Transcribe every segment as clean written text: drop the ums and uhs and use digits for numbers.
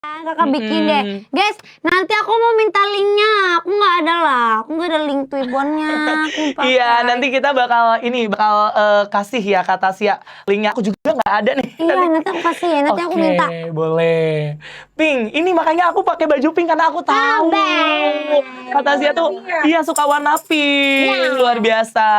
Kakak bikin deh. Guys, nanti aku mau minta linknya. Aku nggak ada lah. Aku nggak ada link Twibbonnya. Iya, nanti kita bakal kasih ya Kak Tasya linknya. Aku juga nggak ada nih. Iya, nanti aku kasih ya. Nanti aku minta. Oke, boleh. Pink, ini makanya aku pakai baju pink karena aku tahu. Kak Tasya tuh iya suka warna pink. Luar biasa.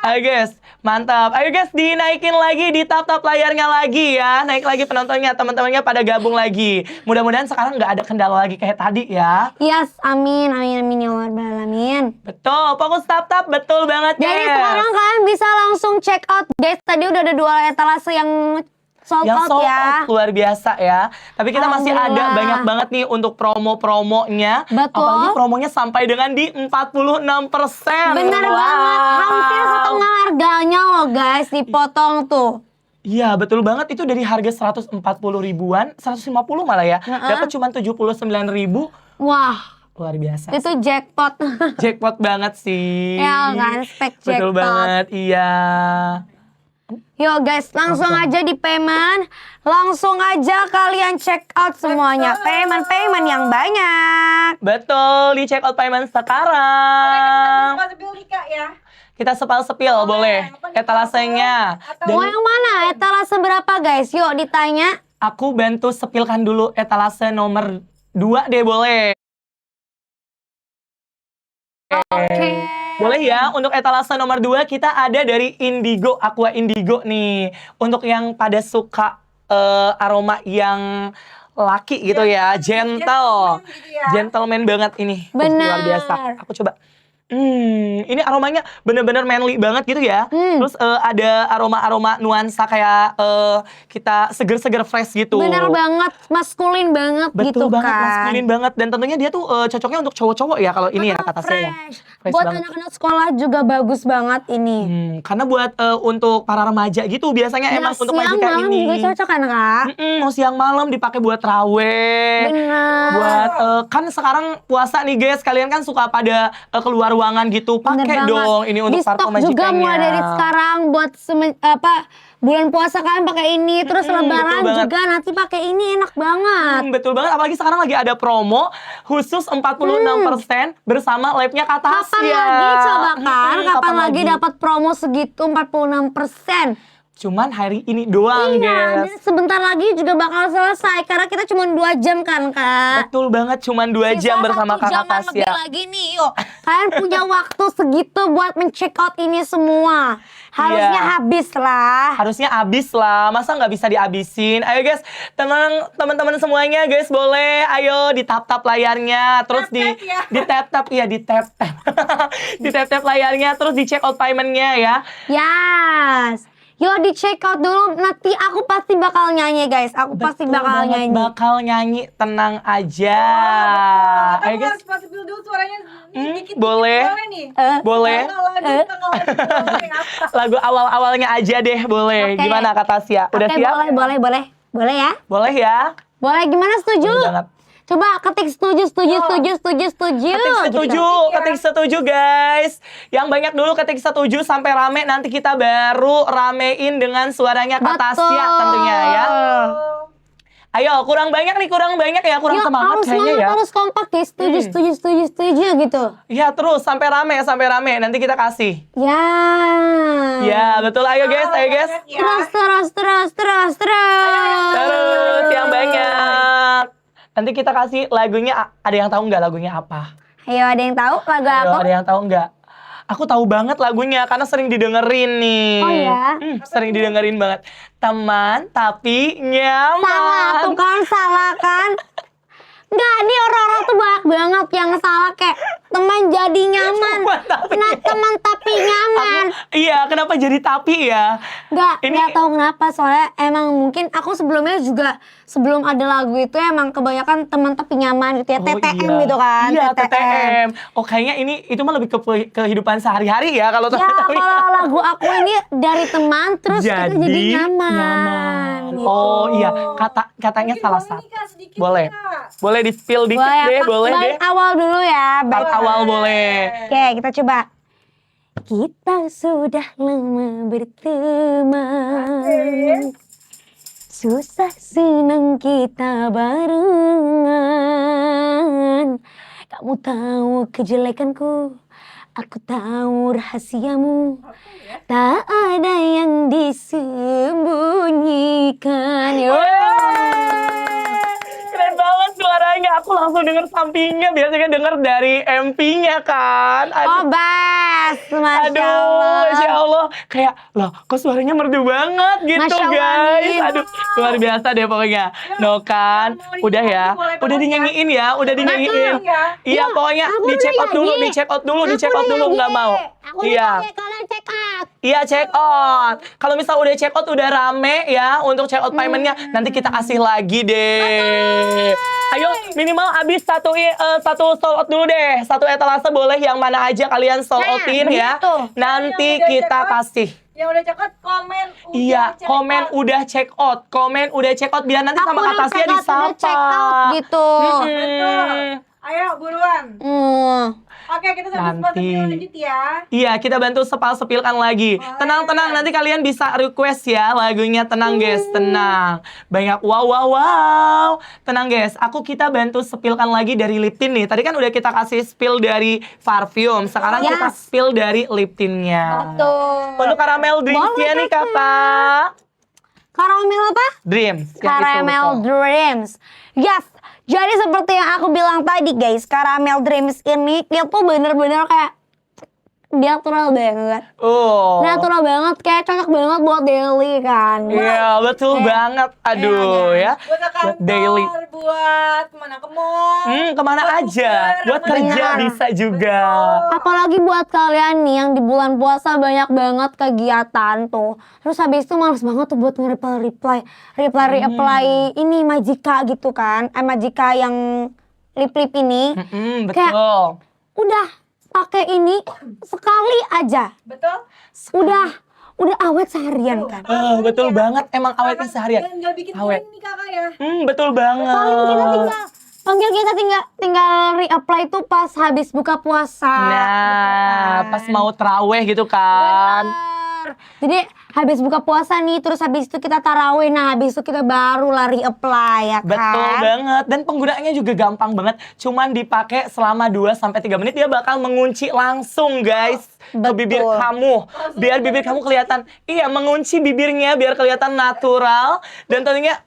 Ayo guys, mantap. Ayo guys, dinaikin lagi, ditap-tap layarnya lagi ya. Naik lagi penontonnya, teman-temannya pada gabung lagi. Mudah-mudahan sekarang nggak ada kendala lagi kayak tadi ya. Yes, amin, amin, amin ya Allah, alamin. Betul, fokus tap-tap, betul banget guys. Jadi sekarang kalian bisa langsung check out guys. Tadi udah ada 2 etalase yang sold out ya. Luar biasa ya. Tapi kita masih ada banyak banget nih untuk promo-promonya. Betul. Apalagi promonya sampai dengan di 46%. Bener banget, hampir setengah harganya loh guys, dipotong tuh. Iya, betul banget. Itu dari harga 140 ribuan, 150 malah ya. Dapat cuma 79 ribu. Wah, luar biasa. Itu jackpot. Jackpot banget sih. Ya kan, spek jackpot. Betul banget, iya. Yuk guys, langsung aja di payment. Langsung aja kalian check out semuanya. Payment yang banyak. Betul, di check out payment sekarang. Kita sepil boleh. Etalasenya. Mau yang mana? Etalase berapa guys? Yuk ditanya. Aku bantu sepilkan dulu etalase nomor 2 deh boleh. Oke. Boleh ya, untuk etalase nomor 2 kita ada dari Indigo, Aqua Indigo nih. Untuk yang pada suka aroma yang laki gitu ya, gentle. Gentleman banget ini. Benar. Luar biasa. Aku coba. Ini aromanya bener-bener manly banget gitu ya. Terus ada aroma-aroma nuansa kayak kita seger-seger fresh gitu. Bener banget, maskulin banget. Betul gitu banget, kan. maskulin banget. Dan tentunya dia tuh cocoknya untuk cowok-cowok ya kalau ini ya kata saya. Fresh buat anak-anak sekolah juga bagus banget ini. Karena buat untuk para remaja gitu biasanya emang untuk baju kayak siang malam ini. juga cocok kan kak? Mau siang malam dipakai buat raweh. Bener. Buat kan sekarang puasa nih guys, kalian kan suka pada keluar ruangan gitu, pakai dong ini untuk para majikannya. Juga mulai dari sekarang buat bulan puasa kalian pakai ini, terus lebaran juga nanti pakai ini enak banget. Betul banget, apalagi sekarang lagi ada promo khusus 46% bersama labnya Kak Tasya. Kapan lagi coba kan? Kapan lagi dapat promo segitu 46%? Cuman hari ini doang guys. Dan sebentar lagi juga bakal selesai karena kita cuma 2 jam kan kak. Betul banget, cuma 2 jam bersama Kakak Tasya. Lebih lagi nih yuk. Kalian punya waktu segitu buat men-check out ini semua. Harusnya habis lah. Harusnya habis lah, masa nggak bisa dihabisin? Ayo guys, teman-teman semuanya guys boleh, ayo di tap-tap layarnya, terus di tap-tap ya, di tap-tap. Di tap-tap layarnya, terus di check out payment-nya ya. Yes. Yuk di check out dulu, nanti aku pasti bakal nyanyi guys. Aku pasti bakal nyanyi. Bakal nyanyi, tenang aja. Ayo guys, pasti dulu suaranya dikit. Boleh? Boleh? Lagu awal-awalnya aja deh, boleh. Gimana Kak Tasya? Udah siap? Boleh ya? Boleh ya? Boleh, gimana setuju? Boleh banget. Coba ketik setuju. Ketik setuju guys. Yang banyak dulu ketik setuju sampai rame, nanti kita baru ramein dengan suaranya Kak Tasya tentunya ya. Ayo, kurang banyak ya, kurang semangat kayaknya ya. Harus kompak ya, setuju gitu. Iya, terus sampai rame, nanti kita kasih. Ya. Ya, betul. Ayo guys. Terus. Terus yang banyak. Nanti kita kasih lagunya, ada yang tahu nggak lagunya apa? Ayo, ada yang tahu lagu apa? Ada yang tahu nggak? Aku tahu banget lagunya karena sering didengerin nih. Oh ya? Sering didengerin banget. Teman tapi nyaman. Salah kan? Nggak, ini orang-orang tuh banyak banget yang salah kayak teman jadi nyaman. Teman tapi nyaman. Iya, kenapa jadi tapi ya? Nggak tahu kenapa, soalnya emang mungkin aku sebelumnya juga sebelum ada lagu itu emang kebanyakan teman tapi nyaman gitu ya, TTM gitu kan. Iya, TTM. Oh, kayaknya itu mah lebih ke kehidupan sehari-hari ya kalau ya, kalau lagu aku ini dari teman terus kita jadi nyaman. Gitu. Oh iya, katanya salah satu. Boleh di-spill dikit deh, boleh deh. Awal dulu ya. Awal boleh. Oke, kita coba. Kita sudah lama berteman, susah senang kita bareng. Kamu tahu kejelekanku, aku tahu rahasiamu. Tak ada yang disembunyikan. Keren banget suaranya. Aku langsung denger sampingnya. Biasanya denger dari MP-nya kan. Oh, bas. Masya Aduh, Allah. Masya Allah. Kayak, loh kok suaranya merdu banget gitu Masya Allah, guys. nih. Aduh, luar biasa deh pokoknya. No kan, udah ya. Udah dinyanyiin ya, udah dinyanyiin. Iya, pokoknya di check out dulu, di check out dulu, di check out dulu. Nggak mau. Iya. Kalian check out. Iya, check out. Kalau misal udah check out, udah rame ya untuk check out paymentnya, nanti kita kasih lagi deh. Ayo, minimal habis satu sold out dulu deh. Satu etalase boleh yang mana aja kalian sold outin ya. begitu. Nanti Yang udah kita check out, kasih. Yang udah check out komen. Iya, check komen out. udah check out. Komen udah check out biar nanti sama Aku Kak Tasya udah disapa. check out gitu. Betul. Ayo buruan. Oke, kita sambil Nanti. sponsor lanjut ya. Iya, kita bantu sepil-sepilkan lagi. Tenang-tenang, nanti kalian bisa request ya lagunya. Tenang guys, tenang. Banyak wow. Tenang guys, kita bantu sepilkan lagi dari lip tint nih. Tadi kan udah kita kasih spill dari parfum. Sekarang Yes. kita spill dari lip tintnya. Betul. Untuk caramel drinks-nya nih kakak. Caramel apa? Dreams. yang itu, Caramel betul. Dreams. Yes. Jadi seperti yang aku bilang tadi guys, Caramel Dreams ini itu bener-bener kayak natural banget. Natural banget, kayak cocok banget buat daily kan. Iya, betul banget. Aduh ya. Buat ke kantor, Buat daily. buat mana ke mall. Kemana aja. Buat kerja Benar. bisa juga. Apalagi buat kalian nih yang di bulan puasa banyak banget kegiatan tuh. Terus habis itu males banget tuh buat reply ini Majika gitu kan. Majika yang lip-lip ini. Betul. Kayak, udah pakai ini sekali aja. Betul? Udah awet seharian kan. Betul banget. Emang awetnya seharian. Dan nggak bikin Awet. kering nih kakak ya. Betul banget. Panggil kita tinggal reapply tuh pas habis buka puasa. Nah, pas mau terawih gitu kan. Bener. Jadi habis buka puasa nih, terus habis itu kita tarawih, nah habis itu kita baru lari apply ya kan. Betul banget. Dan penggunaannya juga gampang banget. Cuman dipakai selama 2-3 menit dia bakal mengunci langsung guys ke bibir Betul. kamu. Biar bibir kamu kelihatan, mengunci bibirnya biar kelihatan natural dan tentunya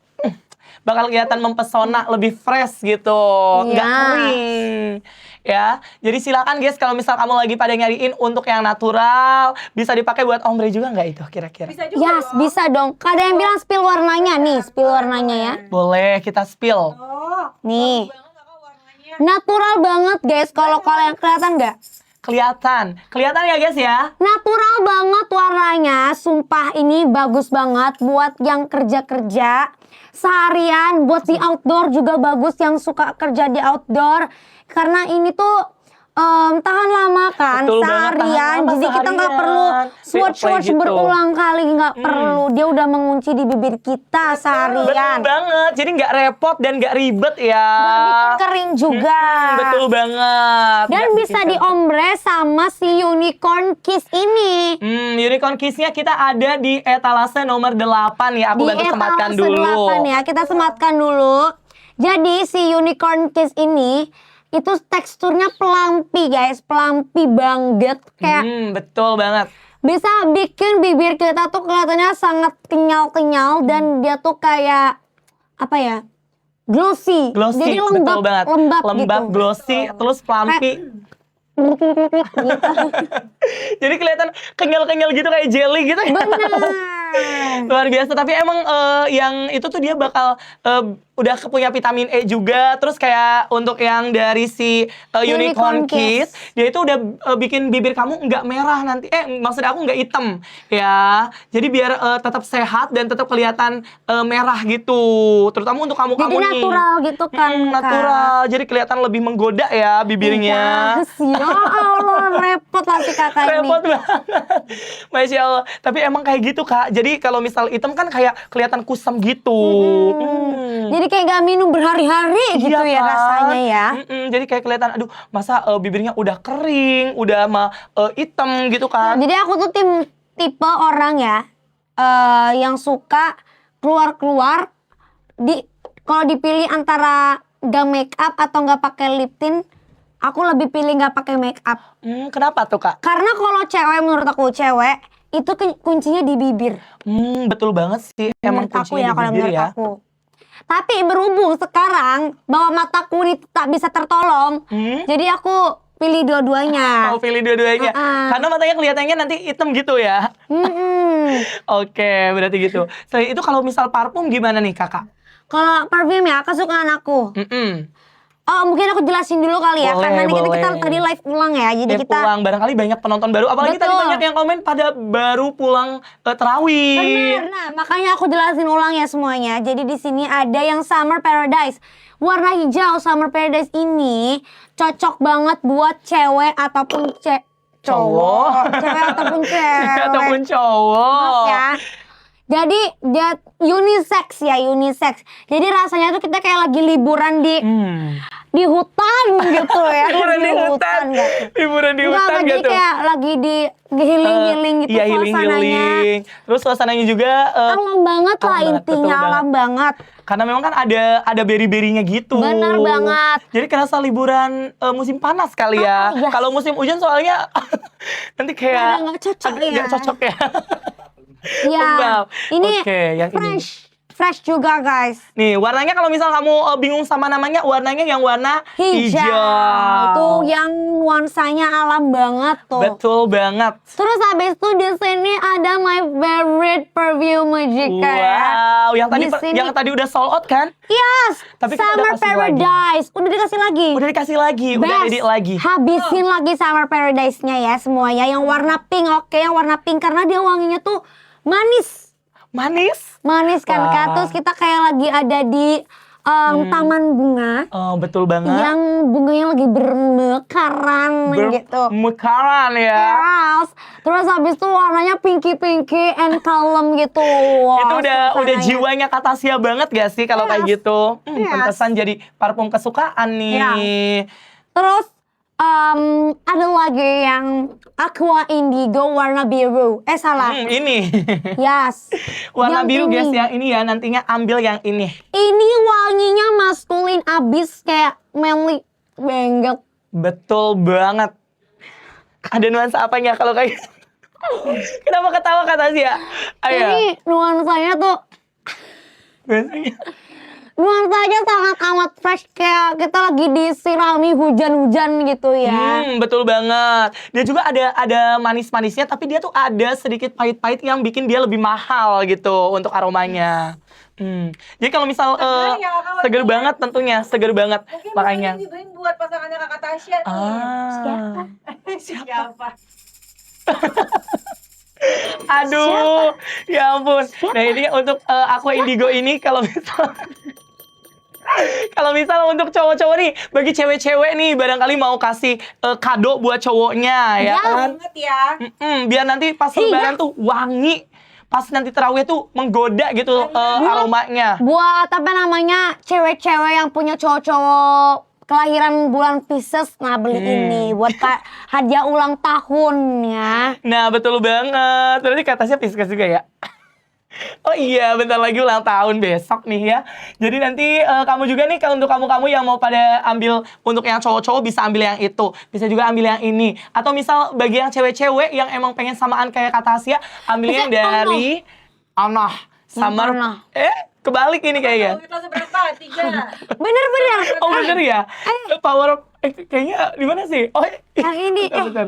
bakal kelihatan mempesona, lebih fresh gitu. Nggak Iya. kering. Ya, jadi silakan guys kalau misal kamu lagi pada nyariin untuk yang natural, bisa dipakai buat ombre juga nggak itu kira-kira? Bisa juga Yes, dong. bisa dong. Ada yang bilang spill warnanya nih, spill warnanya ya. Boleh kita spill. Oh, Nih. bagus banget kakak warnanya. Natural banget guys, kalau kalian kelihatan nggak? Kelihatan ya guys ya. Natural banget warnanya, sumpah ini bagus banget buat yang kerja-kerja seharian, buat di outdoor juga bagus yang suka kerja di outdoor. Karena ini tuh tahan lama kan, Betul banget, tahan seharian. lama Jadi kita nggak seharian. perlu Reapply swatch gitu. berulang kali, nggak perlu. Dia udah mengunci di bibir kita Betul seharian. banget. Jadi nggak repot dan nggak ribet ya. Nggak bikin kering juga. Betul banget. Dan Nggak bisa bikin di ombre sama si Unicorn Kiss ini. Unicorn Kiss-nya kita ada di etalase nomor 8 ya. Aku bantu sematkan etalase dulu. 8 ya, kita sematkan dulu. Jadi si Unicorn Kiss ini itu teksturnya pelampi guys, pelampi banget kayak Betul banget. bisa bikin bibir kita tuh kelihatannya sangat kenyal-kenyal dan dia tuh kayak apa ya? Glossy. Glossy, Jadi lembab, betul banget. lembab Lembab, gitu. glossy, terus pelampi. Jadi kelihatan kenyal-kenyal gitu kayak jelly gitu ya. Bener. Luar biasa, tapi emang yang itu tuh dia bakal udah punya vitamin E juga. Terus kayak untuk yang dari si Unicorn Unicorn Kiss, dia itu udah bikin bibir kamu nggak merah nanti. Maksudnya aku nggak hitam ya. Jadi biar tetap sehat dan tetap kelihatan merah gitu. Terutama untuk kamu Jadi nih. natural gitu kan, Kak. Natural. Jadi kelihatan lebih menggoda ya bibirnya. Yes, ya Allah, repot lah si kakak ini. Repot banget. Masya Allah. Tapi emang kayak gitu Kak. Jadi kalau misal hitam kan kayak kelihatan kusam gitu. Jadi kayak gak minum berhari-hari gitu Iya ya kan? rasanya ya. Jadi kayak kelihatan, aduh masa bibirnya udah kering, udah hitam gitu kan. Jadi aku tuh tipe orang ya yang suka keluar-keluar kalau dipilih antara gak make up atau gak pakai lip tint, aku lebih pilih nggak pakai make up. Kenapa tuh Kak? Karena kalau cewek, menurut aku cewek itu kuncinya di bibir. Betul banget sih. Emang Menurut aku kuncinya ya, di kalau bibir menurut ya. aku. Tapi berhubung sekarang bahwa mataku ini tak bisa tertolong, jadi aku pilih dua-duanya. Mau pilih dua-duanya. Karena matanya kelihatannya nanti hitam gitu ya. Oke, berarti gitu. Selain itu kalau misal parfum gimana nih Kakak? Kalau parfum ya kesukaan aku. Oh, mungkin aku jelasin dulu kali ya, Boleh, karena ini kita boleh. tadi live ulang ya, jadi kita pulang barangkali banyak penonton baru. Apalagi tadi Betul. banyak yang komen pada baru pulang terawih. benar. Nah, makanya aku jelasin ulang ya semuanya. Jadi di sini ada yang Summer Paradise. Warna hijau Summer Paradise ini cocok banget buat cewek ataupun Cowok. Cewek ataupun cewek. Ataupun cowok. Maaf ya. Jadi dia unisex ya, unisex. Jadi rasanya tuh kita kayak lagi liburan di hutan gitu ya. Liburan di hutan. nggak? Liburan di Enggak, hutan jadi gitu. kayak lagi di healing-healing gitu Iya, suasananya. healing. Terus suasananya juga Alam banget lah alam banget, intinya, betul alam banget. karena memang kan ada beri-berinya gitu. Benar banget. Jadi kerasa liburan musim panas kali ya. yes. Kalau musim hujan soalnya nanti kayak Ada nggak cocok agak ya. nggak cocok ya. Ya, Wow. ini Oke, yang ini. fresh juga guys. Nih, warnanya kalau misal kamu bingung sama namanya, warnanya yang warna Hijau. Tuh yang nuansanya alam banget tuh. Betul banget. Terus habis itu di sini ada my favorite perfume Magica. Wow, yang tadi Di sini- yang tadi udah sold out kan? Yes, Tapi kita udah Summer kasih lagi. Paradise. Udah dikasih lagi. Udah dikasih lagi, udah Best. edit lagi. Habisin lagi Summer Paradise-nya ya semuanya. Yang warna pink, oke, yang warna pink karena dia wanginya tuh manis. Manis. Manis kan, Wah. Kak? Terus kita kayak lagi ada di taman bunga. Oh, betul banget. Yang bunganya lagi bermekaran gitu. Mekaran ya. Terus habis itu warnanya pinky and calm gitu. Wah, Itu udah suasananya. jiwanya Katasia banget gak sih kalau kayak gitu? Yes. Pantesan jadi parfum kesukaan nih. Terus ada lagi yang Aqua Indigo warna biru. Salah. Ini. Yes. Warna Yang biru ini. guys, yang ini ya nantinya ambil yang ini. Ini wanginya maskulin abis kayak manly banget. Betul banget. Ada nuansa apanya kalau kayak Kenapa ketawa Katasia? Ayo. Ini nuansanya tuh Biasanya. nuansanya sangat amat fresh kayak kita lagi disirami hujan-hujan gitu ya. Betul banget. Dia juga ada manis-manisnya, tapi dia tuh ada sedikit pahit-pahit yang bikin dia lebih mahal gitu untuk aromanya. Jadi kalau misal seger banget tentunya, seger banget Mungkin makanya. ini dibeliin buat pasangannya Kakak Tasya nih. Siapa? Aduh, ya ampun. Nah ini untuk Aqua Indigo ini kalau misal untuk cowok-cowok nih, bagi cewek-cewek nih barangkali mau kasih kado buat cowoknya ya kan. Banget ya. Biar nanti pas lebaran tuh wangi. Pas nanti terawih tuh menggoda gitu aromanya. Buat apa namanya cewek-cewek yang punya cowok-cowok kelahiran bulan Pisces, nah beli ini buat hadiah ulang tahun ya. Nah betul banget. Berarti katanya Pisces juga ya. Oh iya, bentar lagi ulang tahun besok nih ya. Jadi nanti kamu juga nih untuk kamu-kamu yang mau pada ambil untuk yang cowok-cowok bisa ambil yang itu. Bisa juga ambil yang ini. Atau misal bagi yang cewek-cewek yang emang pengen samaan kayak Katasia, ambil yang dari Anah. Summer. Kebalik ini kayaknya. Kelas berapa? 3. Bener-bener. Oh bener ya? Power kayaknya di mana sih? Oh Yang ini. bentar.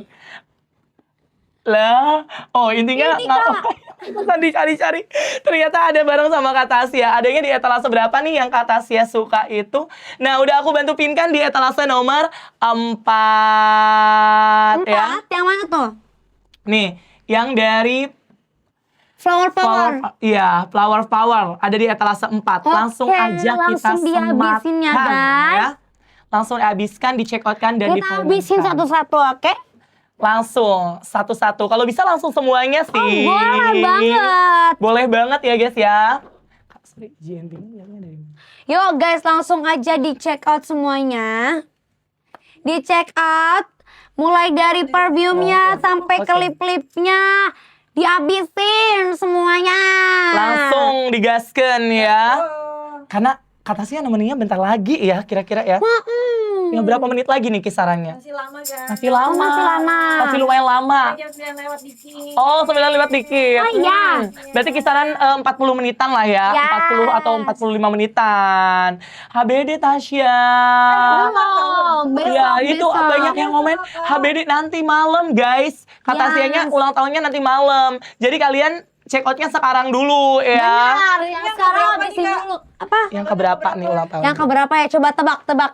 Lah, intinya Ini, Bukan dicari-cari. Ternyata ada bareng sama Katasia. Adanya di etalase berapa nih yang Katasia suka itu? Nah, udah aku bantu pinkan di etalase nomor 4 ya. Yang mana tuh? Nih, yang dari Flower Power. Iya, Flower Power ada di etalase 4. Langsung Oke, aja kita langsung dihabisin ya, sematkan guys. ya. Langsung dihabiskan, di check out kan dan Kita habisin diperlukan. satu-satu, oke? Langsung satu-satu. Kalau bisa langsung semuanya sih. Boleh banget. Boleh banget ya guys ya. Kak, sorry, GNT-nya dari mana? Yuk guys, langsung aja di check out semuanya. Di check out mulai dari parfumnya sampai Oke. klip-klipnya. Dihabisin semuanya. Langsung digaskan ya. Karena katanya nemeninnya bentar lagi ya kira-kira ya. Tinggal berapa menit lagi nih kisarannya? Masih lama kan? Masih lama. Masih lama. Masih lumayan lama. Jam 9 lewat dikit. Oh, 9 lewat dikit. Oh, iya. Berarti kisaran 40 menitan lah ya. Yes. 40 atau 45 menitan. HBD Tasya. Belum, Iya, itu besok. banyak yang komen HBD nanti malam, guys. Kata Yes. Sianya ulang tahunnya nanti malam. Jadi kalian check out-nya sekarang dulu ya. Benar, yang sekarang habisin dulu. Apa? Yang keberapa nih ulang tahun? Yang keberapa ya? Coba tebak. Coba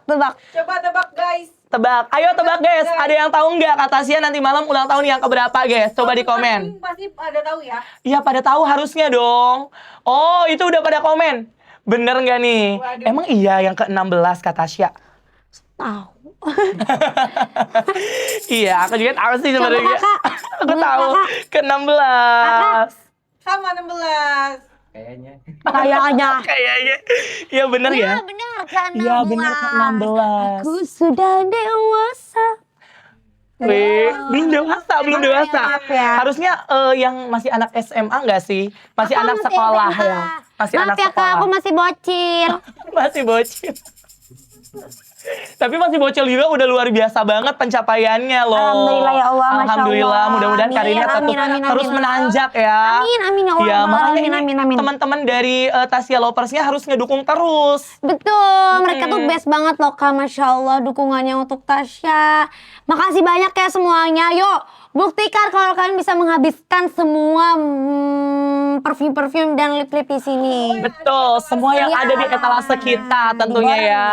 tebak guys. Tebak. Ayo tebak, guys. Ada yang tahu nggak kata Sia nanti malam ulang tahun yang keberapa, guys? Coba di komen. Pasti ada tahu ya. Iya, pada tahu harusnya dong. Oh, itu udah pada komen. Bener nggak nih? Waduh. Emang iya yang ke-16 kata Sia? Tahu. Iya, aku juga tahu sih sebenarnya. Kakak. Aku Menurut tahu Kakak. ke-16. Sama 16. Kayaknya. Kayaknya. Kayaknya. Iya bener ya. Iya benar kan. Iya bener ke-16. Aku sudah dewasa. Wih, belum dewasa, belum dewasa. Maaf ya. Harusnya yang masih anak SMA nggak sih? Masih Aku anak masih sekolah SMA. ya? Masih Maaf anak ya Kak, sekolah. aku masih bocil. Masih bocil. Tapi masih bocil juga udah luar biasa banget pencapaiannya loh. Alhamdulillah ya Allah, Masya Alhamdulillah, Allah. mudah-mudahan Amin, karirnya amin, amin, terus amin. menanjak ya. Amin ya Allah. Iya, makanya amin, ini amin. teman-teman dari Tasya Loversnya harus ngedukung terus. Betul, mereka tuh best banget loh Kak, Masya Allah dukungannya untuk Tasya. Makasih banyak ya semuanya, yuk buktikan kalau kalian bisa menghabiskan semua perfume-perfume dan lip-lip di sini. Betul, semua yang Iya. ada di etalase kita tentunya ya.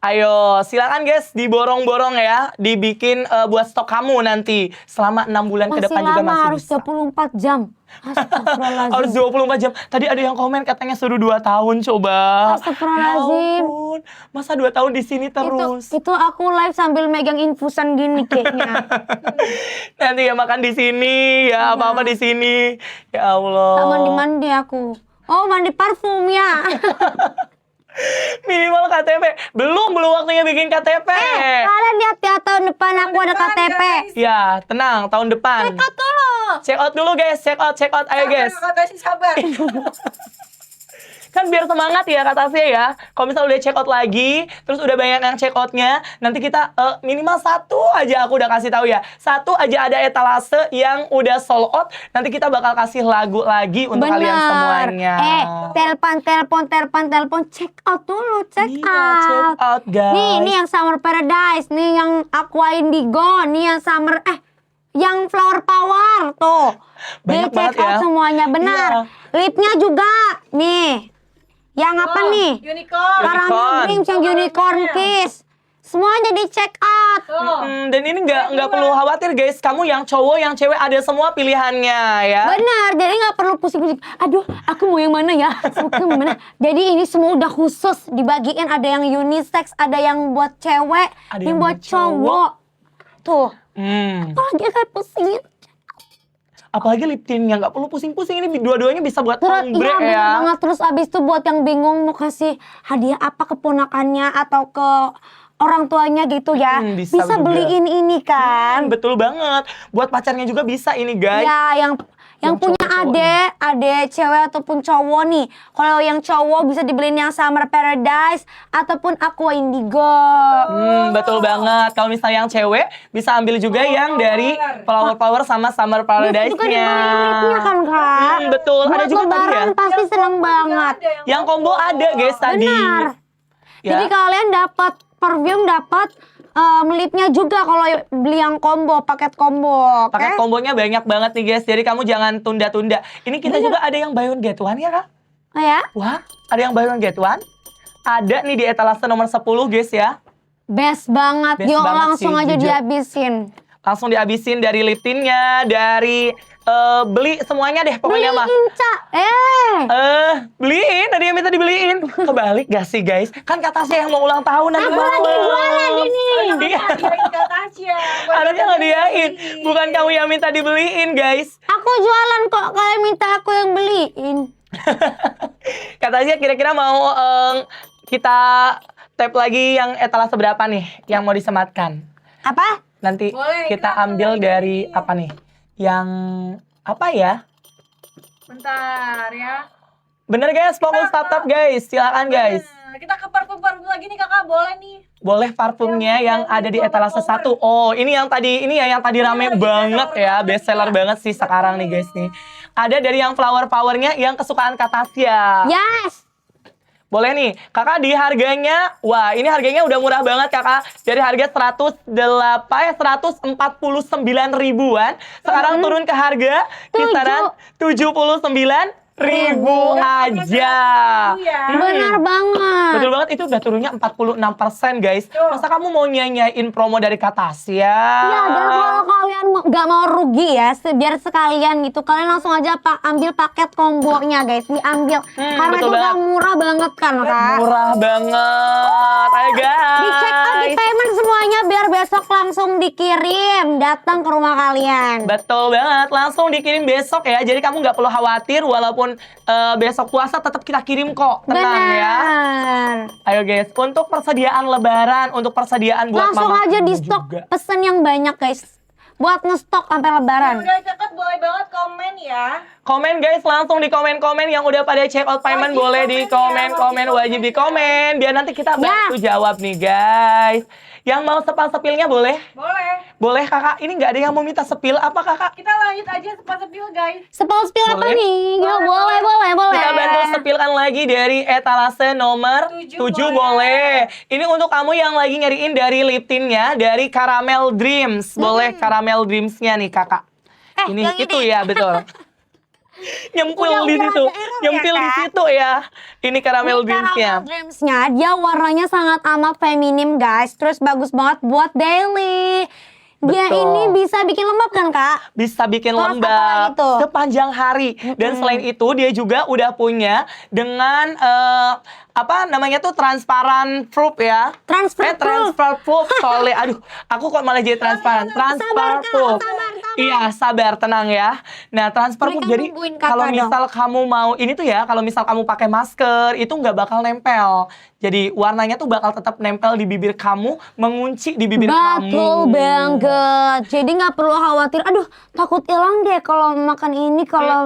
Ayo, silakan guys diborong-borong ya, dibikin buat stok kamu nanti selama 6 bulan ke Masih depan juga lama, masih harus bisa. 24 jam. Astagfirullahaladzim. Harus 24 jam. Tadi ada yang komen katanya suruh 2 tahun coba. Astagfirullahaladzim. Ya ampun, masa 2 tahun di sini terus? Itu aku live sambil megang infusan gini kayaknya. Nanti ya makan di sini, ya apa-apa di sini. Ya Allah. Tak mandi-mandi aku. Oh, mandi parfum ya. Minimal KTP. Belum waktunya bikin KTP. Kalian lihat ya tahun depan aku ada KTP. Ya, tenang, tahun depan. Cekat dulu. Check out dulu guys, check out. Ayo guys. Kata si sabar. Kan biar semangat ya kata Tasya ya. Kalau misalnya udah check out lagi, terus udah banyak yang check outnya, nanti kita minimal 1 aja aku udah kasih tahu ya. 1 aja ada etalase yang udah sold out, nanti kita bakal kasih lagu lagi untuk kalian semuanya. Telepon, check out dulu, check Iya, check out. out guys. Nih yang Summer Paradise, nih yang Aqua Indigo, nih yang yang Flower Power tuh. Banyak Di check banget out ya. semuanya, benar. Iya. Lipnya juga, nih. Yang apa nih? Unicorn. Caramel Dreams yang Unicorn Kiss. Semuanya di check out. Tuh. Dan ini nggak perlu khawatir guys, kamu yang cowok, yang cewek ada semua pilihannya ya. Benar, jadi nggak perlu pusing-pusing. Aduh, aku mau yang mana ya? Aku mau yang mana? Jadi ini semua udah khusus dibagiin. Ada yang unisex, ada yang buat cewek, Ada yang yang buat buat cowok. cowok. Tuh, apalagi kayak pusingin. Apalagi lip tintnya nggak perlu pusing-pusing, ini dua-duanya bisa buat Terus ombre iya bener ya. banget. Terus abis itu buat yang bingung mau kasih hadiah apa ke ponakannya atau ke orang tuanya gitu ya. Bisa Bisa juga. beliin ini kan. Betul banget. Buat pacarnya juga bisa ini guys. Ya, yang Yang punya cowok-cowok adek cewek ataupun cowok nih. Kalau yang cowok bisa dibeliin yang Summer Paradise ataupun Aqua Indigo. Betul banget. Kalau misalnya yang cewek bisa ambil juga yang dari Flower Power sama Summer Bisa juga dibeliin Paradise-nya. lipnya kan Kak. Betul. Ada Buat juga tadi ya. lebaran pasti seneng banget. Yang combo ada guys tadi. Benar. Ya. Jadi kalian dapat perfume, dapat lipnya juga kalau beli yang combo, paket combo. Oke? Paket kombonya banyak banget nih guys. Jadi kamu jangan tunda-tunda. Ini kita juga ada yang buy one get one ya Kak? Oh ya? Wah, ada yang buy one get one? Ada nih di etalase nomor 10 guys ya. Best banget. Best Yuk banget langsung sih, aja jujur. dihabisin. Langsung dihabisin dari lip tintnya, dari beli semuanya deh pokoknya mah. Beliin, Cak. Beliin, ada yang minta dibeliin. Kebalik gak sih guys? Kan kata saya yang mau ulang tahun nanti Aku malam. lagi jualan ini. Iya. Hadiahin Kak Tasya. Harusnya ngadiain, bukan kamu yang minta dibeliin guys. Aku jualan kok, kalian minta aku yang beliin. Katanya kira-kira mau kita tap lagi yang etalase berapa nih yang mau disematkan? Apa? Nanti Boleh, kita kita ambil lagi. dari apa nih? Yang apa ya? Bentar ya. Bener guys, fokus tap-tap guys. Silakan guys. Nah, kita ke parfum-parfum lagi nih kakak, boleh nih. Boleh parfumnya yang ada di etalase 1. Oh, ini yang tadi rame lagi banget bestseller ya, banget bestseller nih. banget sih sekarang nih guys nih. Ada dari yang flower powernya yang kesukaan Kak Tasya. Yes. Boleh nih, kakak di harganya, wah ini harganya udah murah banget kakak. Dari harga 149 ribuan, sekarang turun ke harga kisaran 79.000 aja. Ya. Benar banget. Betul banget, itu udah turunnya 46% guys. Tuh. Masa kamu mau nyanyain promo dari Kak Tasya? Ya, dan kalau kalian nggak mau rugi ya, biar sekalian gitu, kalian langsung aja ambil paket kombonya guys, diambil. Karena betul itu udah banget. murah banget kan, Kak? Murah banget, ayo guys. Di check out, di payment semuanya biar besok langsung dikirim, datang ke rumah kalian. Betul banget, langsung dikirim besok ya. Jadi kamu nggak perlu khawatir, walaupun besok puasa tetap kita kirim kok. Tenang ya. Benar. Ayo guys, untuk persediaan lebaran, untuk persediaan buat Langsung mama aja kamu di stok, juga. pesen yang banyak guys. Buat ngestok sampai lebaran. Udah ceket boleh banget komen ya. Komen guys, langsung di komen-komen yang udah pada check out payment Wajib boleh di komen ya, komen-komen, wajib di komen. Biar nanti kita bantu jawab nih guys. Yang mau sepil-sepilnya boleh? Boleh. Boleh kakak, ini nggak ada yang mau minta sepil apa kakak? Kita lanjut aja sepil guys. Sepil apa Boleh? nih? Ya, boleh. Kita bantu sepilkan lagi dari etalase nomor 7 boleh. Ini untuk kamu yang lagi nyariin dari lip tintnya dari Caramel Dreams. Boleh Caramel Dreams-nya nih kakak. Ini yang itu ini. ya betul. Nyempil Udah di situ. ada error ya, Nyempil di Kak? situ ya. Ini Caramel Ini Dreams-nya. Caramel Dreams-nya, dia warnanya sangat amat feminim guys. Terus bagus banget buat daily. Dia Betul. ini bisa bikin lembab kan Kak? Bisa bikin Terus apa lembab lagi tuh? sepanjang hari. Dan selain itu dia juga udah punya dengan apa namanya tuh transparan proof ya. Transfer proof. Transfer proof solid. Aduh, aku kok malah jadi transparan. Transfer Sabar, Kak, proof. sabar. Iya, sabar, tenang ya. Nah, transfer proof Mereka jadi nungguin kakak kalau dong. misal kamu mau ini tuh ya, kalau misal kamu pakai masker itu nggak bakal nempel. Jadi warnanya tuh bakal tetap nempel di bibir kamu, mengunci di bibir kamu. Betul banget. Jadi nggak perlu khawatir. Aduh, takut hilang deh kalau makan ini, kalau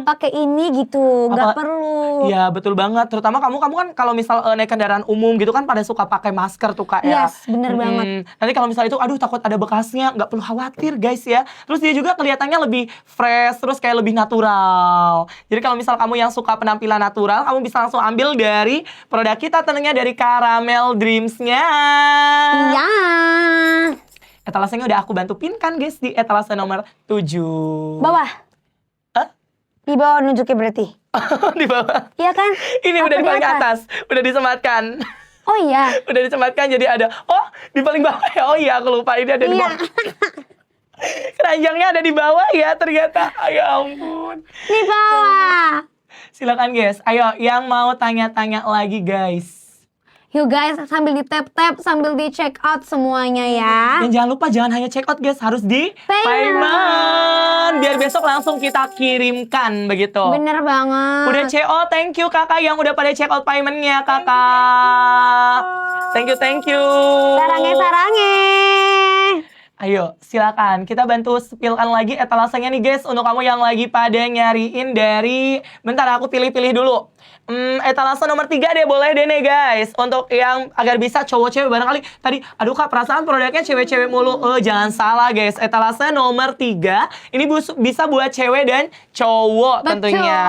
pakai ini gitu. Nggak Apa- perlu. Iya betul banget. Terutama kamu kan kalau misal naik kendaraan umum gitu kan pada suka pakai masker tuh kak ya. Yes, bener banget. Nanti kalau misal itu, aduh takut ada bekasnya, nggak perlu khawatir guys ya. Terus dia juga kelihatannya lebih fresh, terus kayak lebih natural. Jadi kalau misal kamu yang suka penampilan natural, kamu bisa langsung ambil dari produk kita tentunya dari Caramel Dreams-nya. Iya. Etalasenya udah aku bantu pinkan guys di etalase nomor 7. Bawah. Hah? Di bawah nunjuknya berarti. Di bawah. Iya kan? Ini Apa udah di paling atas? atas, udah disematkan. Oh iya. Udah disematkan jadi ada. Oh, di paling bawah ya. Oh iya, aku lupa ini ada di Iya. bawah. Keranjangnya ada di bawah ya ternyata. Ya ampun. Di bawah. Silakan guys. Ayo yang mau tanya-tanya lagi guys. Yuk guys, sambil di tap-tap, sambil di check out semuanya ya. Dan jangan lupa jangan hanya check out guys, harus di Payment. payment. Biar besok langsung kita kirimkan begitu. Bener banget. Udah CO, thank you kakak yang udah pada check out paymentnya kakak. Thank you. Sarange. Ayo, silakan. Kita bantu spillkan lagi etalasenya nih guys. Untuk kamu yang lagi pada nyariin dari... Bentar, aku pilih-pilih dulu. Etalase nomor 3 deh, boleh deh nih guys. Untuk yang agar bisa cowok-cewek barangkali. Tadi, aduh kak, perasaan produknya cewek-cewek mulu. Jangan salah guys. Etalase nomor 3. Ini bisa buat cewek dan cowok tentunya.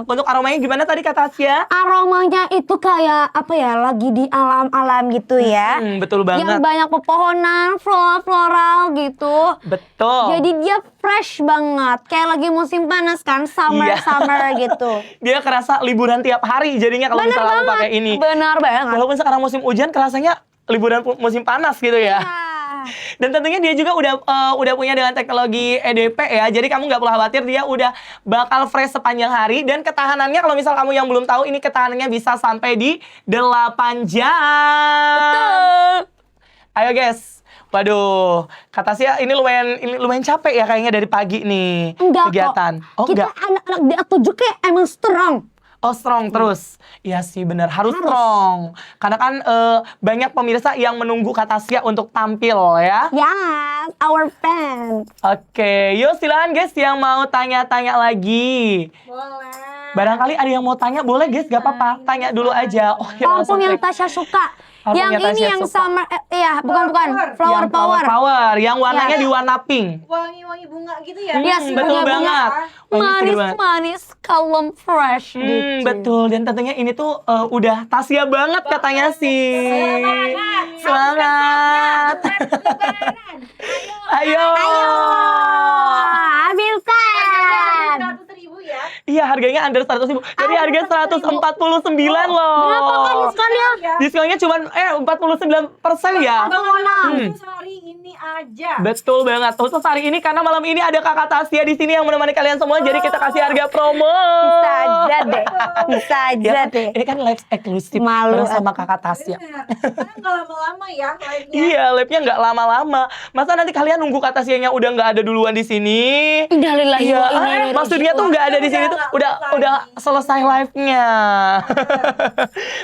Untuk aromanya gimana tadi kak Tasya? Aromanya itu kayak apa ya, lagi di alam-alam gitu ya. Betul banget. Yang banyak pepohonan, floral gitu. Betul. Jadi dia fresh banget. Kayak lagi musim panas kan, Iya. summer gitu. Dia kerasa liburan tiap hari jadinya kalau Bener misalnya aku banget. pakai ini. Benar banget. Walaupun sekarang musim hujan kerasanya liburan musim panas gitu ya. Dan tentunya dia juga udah punya dengan teknologi EDP ya. Jadi kamu nggak perlu khawatir, dia udah bakal fresh sepanjang hari. Dan ketahanannya kalau misal kamu yang belum tahu, ini ketahanannya bisa sampai di 8 jam. Betul. Ayo guys. Waduh, kata sih ini lumayan capek ya kayaknya dari pagi nih Enggak kegiatan. kok. Oh Kita enggak. anak-anak di A7 kayak emang strong. Oh strong terus. Iya sih bener, harus strong. Karena kan banyak pemirsa yang menunggu Kak Tasya untuk tampil ya. Yes, our fans. Oke, yuk silakan guys yang mau tanya-tanya lagi. Boleh. Barangkali ada yang mau tanya, boleh guys, gak apa-apa. Tanya dulu aja. Oh, ya, Parfum langsung yang klik. Tasya suka. Parfum Yang yang ini Tasya yang suka. summer, bukan. Flower Yang Power. power, yang warnanya Ya. di warna pink. Wangi-wangi bunga gitu ya? Yes, Betul bunga-bunga. banget. Wanginya seger banget. Manis, kalem, fresh gitu. Betul, dan tentunya ini tuh udah Tasya banget katanya sih. Semangat. Ayo. Ambilkan. 100.000 ya? Iya, harganya under 100.000. Jadi harga 149 loh. Berapa kan diskonnya? Diskonnya cuma 49% ya. Khusus hari ini aja. Betul banget. Khusus hari ini karena malam ini ada Kakak Tasya di sini yang menemani kalian semua. Jadi kita kasih harga promo. Bisa aja deh. Bisa Ya, aja deh. ini kan live eksklusif Malu, bareng sama Kakak Tasya. Bener. Karena nggak lama-lama ya live-nya. Iya, live-nya nggak lama-lama. Masa nanti kalian nunggu Kak Tasyanya udah nggak ada duluan di sini? Innalillahi Iya, wa inna ilaihi maksudnya tuh nggak ada di sini tuh udah selesai live-nya.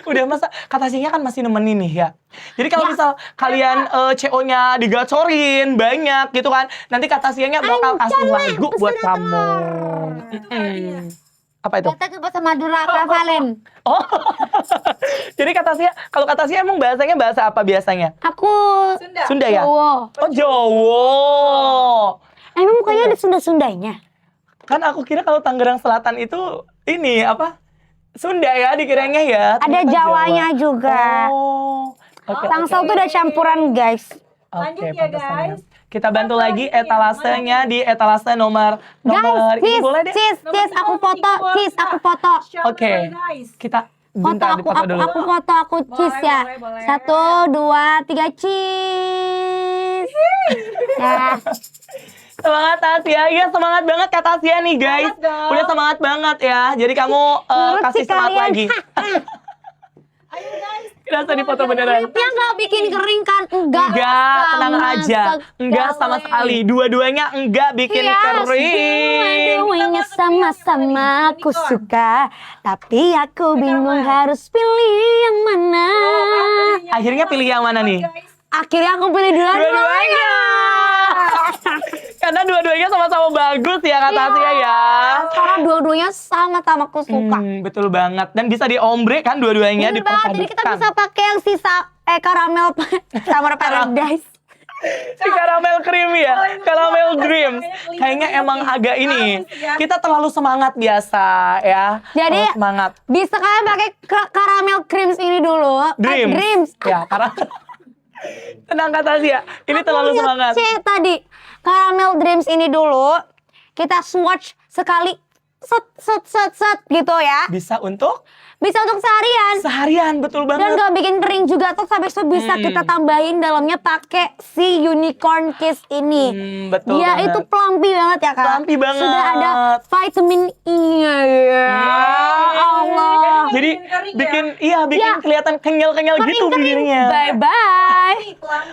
Udah masa Kak Tasyanya kan masih nemenin nih ya. Jadi kalau misal kalian CO-nya digacorin banyak gitu kan, nanti Kak Tasyanya bakal kasih lagu buat kamu. Apa itu? Kata ke bahasa Madura Kak Valen. Oh. Jadi Kak Tasya, kalau Kak Tasya emang bahasanya bahasa apa biasanya? Aku Sunda ya? Jawa. Oh, Jawa. Emang mukanya ada Sunda-Sundanya? Kan aku kira kalau Tangerang Selatan itu ini apa? Sunda ya dikiranya ya. Ada Ternyata Jawanya Jawa. juga. Oh. Oke. Tangsel tuh udah campuran guys. Lanjut Oke, ya, pantesan guys. Kita bantu Apa lagi lagi nih? etalasenya di etalase nomor Guys, ini boleh deh. cis, aku foto, cis, aku foto. Oke. Guys. Kita Foto bentar, aku, dipoto dulu. aku foto, aku cis Boleh, ya. boleh, boleh. 1, 2, 3, cis. Ya. Semangat Tasya, iya semangat banget Kak Tasya nih guys. Semangat dong. Udah semangat banget ya. Jadi kamu Menurut kasih si semangat kalian. lagi. Ayo guys. Rasa dipoto beneran. Lipnya nggak bikin kering kan? Enggak. Enggak, tenang Sama aja. Enggak sama sekali. Dua-duanya enggak bikin Yes, kering. dua-duanya sama-sama aku suka. Tapi aku bingung harus pilih yang mana. Akhirnya pilih yang mana nih? Akhirnya aku pilih dua-duanya. Dua-duanya. Karena dua-duanya sama-sama bagus ya Kak Tasya ya. Karena dua-duanya sama-sama aku suka. Betul banget. Dan bisa diombre kan dua-duanya Bener banget, jadi kita diperpadukan. bisa pakai yang sisa karamel Summer Paradise. Si karamel cream ya, karamel dreams. Kayaknya emang agak ini. Kita terlalu semangat biasa ya. Jadi Terlalu semangat. bisa kalian pakai karamel creams ini dulu. Dreams. Dreams. Ya, karena tenang Kak Tasya. Ini Aku terlalu lihat semangat. C tadi. Caramel Dreams ini dulu. Kita swatch sekali. Set gitu ya. Bisa untuk Bisa untuk seharian. seharian, betul Dan banget. gak bikin kering juga. Terus habis itu bisa kita tambahin dalamnya pakai si Unicorn Kiss ini. Betul Dia banget. itu plumpy banget ya Kak. Plumpy banget. Sudah ada vitamin E-nya ya. Allah. Jadi bikin Ya. kelihatan kenyal-kenyal gitu Kering-kering. bibirnya. Bye-bye.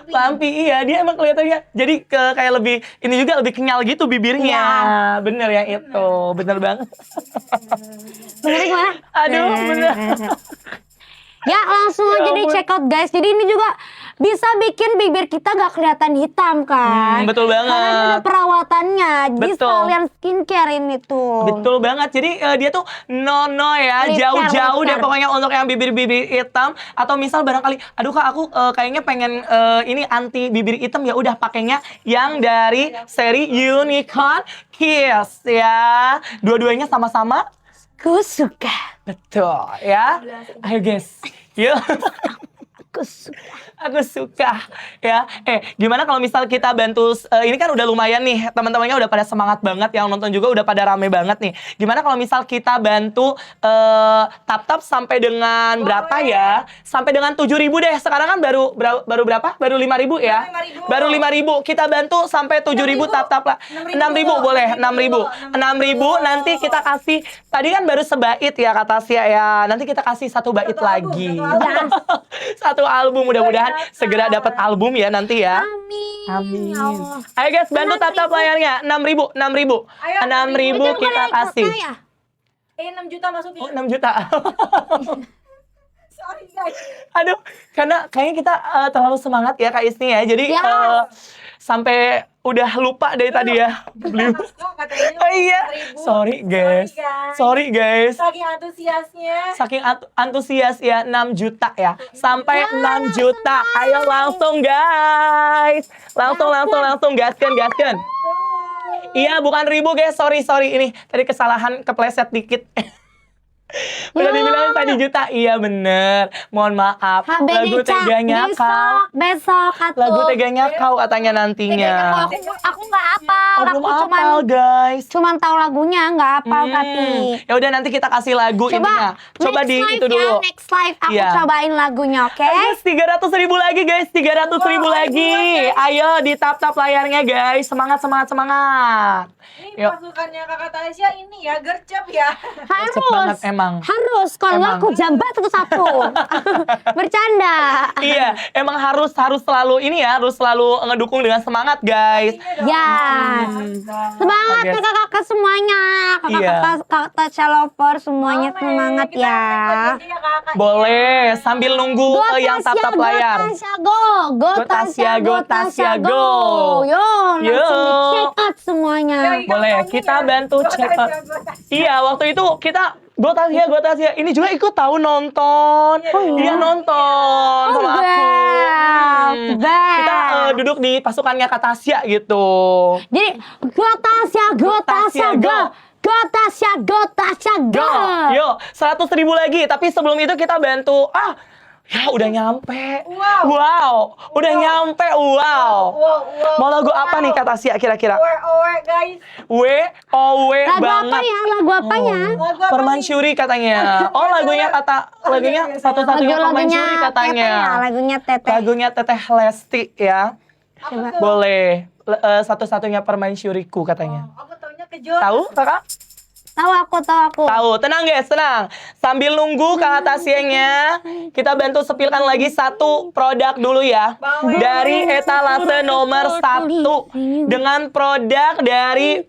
Lampi iya, dia emang kelihatannya jadi kayak lebih ini juga lebih kenyal gitu bibirnya. Iya. Bener ya itu, bener banget. Benernya gimana? Aduh, bener. Ya langsung Ya aja di ampun. check out guys. Jadi ini juga bisa bikin bibir kita gak kelihatan hitam kan. Betul banget. Karena ini ada perawatannya. Jadi Betul. sekalian skincare ini tuh. Betul banget. Jadi dia tuh no ya, Lip care, jauh-jauh lip deh care. pokoknya untuk yang bibir-bibir hitam atau misal barangkali aduh Kak aku kayaknya pengen ini anti bibir hitam ya udah pakainya yang dari seri Unicorn Kiss ya. Dua-duanya sama-sama Aku suka. betul ya. Ayo guys. Yuk. Aku suka. Aku suka ya. Gimana kalau misal kita bantu ini kan udah lumayan nih teman-temannya udah pada semangat banget yang nonton juga udah pada rame banget nih. Gimana kalau misal kita bantu tap-tap sampai dengan berapa ya? Sampai dengan 7.000 deh. Sekarang kan baru berapa? Baru 5.000 ya? 5.000. Baru 5.000. Kita bantu sampai 7.000 tap-tap lah. 6.000 boleh, 6.000. 6.000 nanti kita kasih. Tadi kan baru sebait ya kata Tasya ya. Nanti kita kasih satu bait lagi. Satu album mudah-mudahan segera dapat album ya nanti ya. Amin. Amin. Ya Allah. Ayo guys bantu tap-tap layarnya 6.000 Ayo, 6.000 kita kasih. 6 juta masuknya. Oh 6 juta. Sorry guys. Aduh, karena kayaknya kita terlalu semangat ya Kak Isni ya. Jadi Ya. sampai udah lupa dari tadi ya. Beli. Oh iya. Sorry guys. Sorry guys. Saking antusiasnya. Saking antusias ya, 6 juta ya. Sampai 6 juta. Ayo langsung guys. Langsung gaskan. Iya, bukan ribu guys. Sorry. Ini tadi kesalahan, kepleset dikit. Udah dibilang tadi juta. Iya bener. Mohon maaf. Lagu teganya kau. Besok Lagu teganya kau katanya nantinya. Aku nggak hafal. Oh, Aku belum hafal guys. cuman tahu lagunya, nggak hafal tapi. Ya udah nanti kita kasih lagu intinya. Coba next di live itu dulu. Ya, next live aku Iya. cobain lagunya, oke? Guys, 300.000 lagi guys, 300.000 lagi. Ayo di tap layarnya guys. Semangat. Ini Yuk. pasukannya Kakak Tasya ini ya, gercep ya. Cepet banget Harus. emang. Harus, kalau nggak Emang. aku jambat satu-satu. Bercanda. Iya, emang harus selalu ini ya, harus selalu ngedukung dengan semangat guys. Ya. Semangat Oke. kakak-kakak semuanya. Iya. Kakak Tasya Lover semuanya semangat ya. Boleh, sambil nunggu yang tap layar. Go Tasya, go. Yo, Yo. langsung di check out semuanya. Boleh, kita bantu check out. Iya, waktu itu kita Go Tasya. Ini juga ikut tahu nonton. Dia nonton sama aku. Best. Kita duduk di pasukannya Kak Tasya gitu. Jadi go Tasya, go. Go Tasya, go. Yuk, 100.000 lagi. Tapi sebelum itu kita bantu. Ya udah nyampe. Wow. Udah nyampe. Wow. Mau lagu apa nih Kak Tasya kira-kira? Owe guys. W Lagu banget. apa ya? Lagu apanya? Permansuri katanya. Oh lagunya satu-satunya Permansuri katanya. Lagunya Teteh. Lagunya Teteh Lesti ya. Coba. Boleh. Satu-satunya Permansuriku katanya. Aku taunya kejut. Tahu kakak? Tahu aku. Tahu. Tenang guys, tenang. Sambil nunggu Kakak Tasyanya, kita bantu sepilkan lagi satu produk dulu ya. Dari etalase nomor 1 dengan produk dari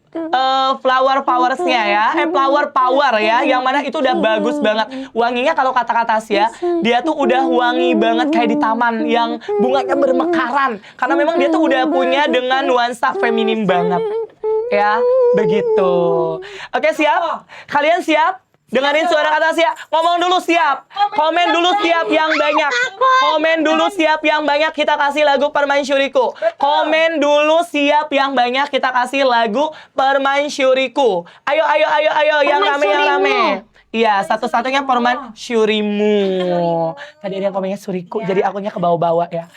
Flower Powers-nya ya. Flower Power ya, yang mana itu udah bagus banget. Wanginya kalau kata Tasya, dia tuh udah wangi banget kayak di taman yang bunganya bermekaran. Karena memang dia tuh udah punya dengan nuansa feminim banget. Ya, begitu. Oke, siap? Kalian siap? Dengerin suara Kak Tasya. Ngomong dulu siap. Komen dulu siap yang banyak. Komen dulu siap yang banyak, kita kasih lagu Permansuriku. Komen dulu siap yang banyak, kita kasih lagu Permansuriku. Ayo yang rame. Iya, satu-satunya Permansurimu. Tadi ada yang komennya Suriku, jadi akunya kebawa-bawa ya.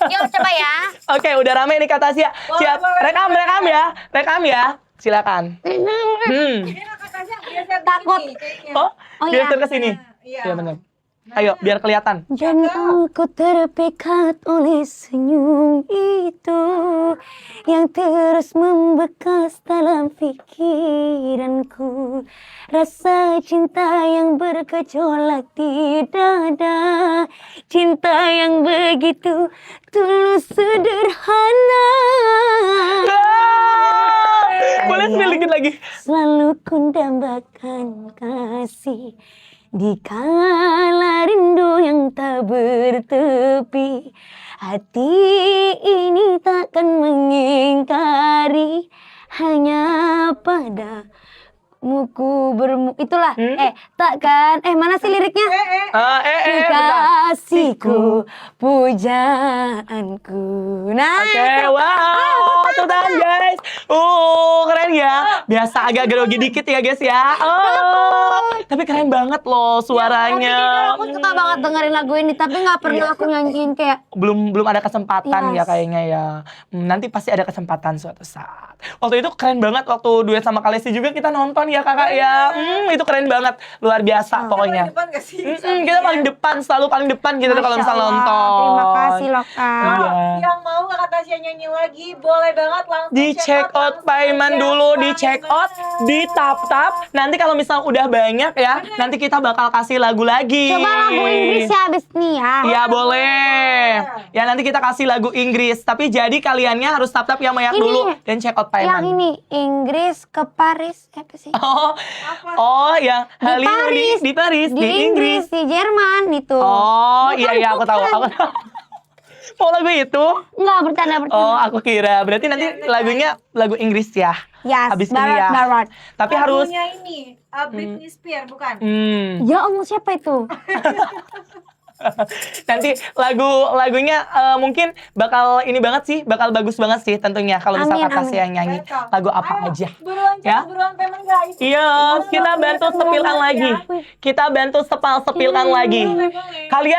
Yuk coba ya. Oke, udah rame nih Kak Tasya. Siap. Rekam ya. Silakan. Ini Kakak Tasya geser Takut. di sini, Oh, iya. geser ke sini. Iya. Iya benar. Ayo, biar kelihatan. Jantungku terpikat oleh senyum itu yang terus membekas dalam pikiranku. Rasa cinta yang bergejolak di dada, cinta yang begitu tulus sederhana. Boleh spill dikit lagi. Selalu ku dambakan kasih di kala rindu yang tak bertepi. Hati ini takkan mengingkari, hanya padamu ku itulah. Takkan mana sih liriknya? Bentar. Kasihku, pujaanku. Nah, Oke, wow, tepuk tangan guys. Keren ya. Biasa agak grogi dikit ya guys ya. Tapi keren banget loh suaranya. Aku suka banget dengerin lagu ini, tapi nggak pernah aku nyanyiin kayak. Belum ada kesempatan ya Yes. kayaknya ya. Nanti pasti ada kesempatan suatu saat. Waktu itu keren banget waktu duet sama Kalesi juga kita nonton ya kakak ya. Itu keren banget, luar biasa pokoknya. Depan gak sih? Kita paling depan, selalu paling depan gitu kalau Masya misalnya Allah, nonton. Terima kasih loh Kak. Iya. Yang mau Kakak Tasya nyanyi lagi, boleh banget langsung Di check out payment dulu, di check out, di tap. Nanti kalau misalnya udah banyak ya, nanti kita bakal kasih lagu lagi. Coba lagu Inggris ya abis nih ya. Ya boleh. Ya nanti kita kasih lagu Inggris. Tapi jadi kaliannya harus tap yang banyak Ini. dulu dan check out payment. Yang ini Inggris ke Paris apa sih? Oh, yang Di Hallyu di Paris, di Inggris. di Jerman itu. Oh, iya aku tahu. Mau lagu itu? Enggak, bercanda. Oh, aku kira. Berarti nanti lagunya lagu Inggris ya? Yes, Habis ini ya. barat. Tapi harus... Lagunya ini, Britney Spears, bukan? Ya Allah, siapa itu? Nanti lagunya mungkin bakal ini banget sih, bakal bagus banget sih tentunya kalau misal Amin, Kak Tasya amin. yang nyanyi lagu apa aja. Buruan, Ya? buruan payment guys. Iya, kita bantu sepilkan lagi. Kita bantu sepilkan lagi. Boleh. Kalian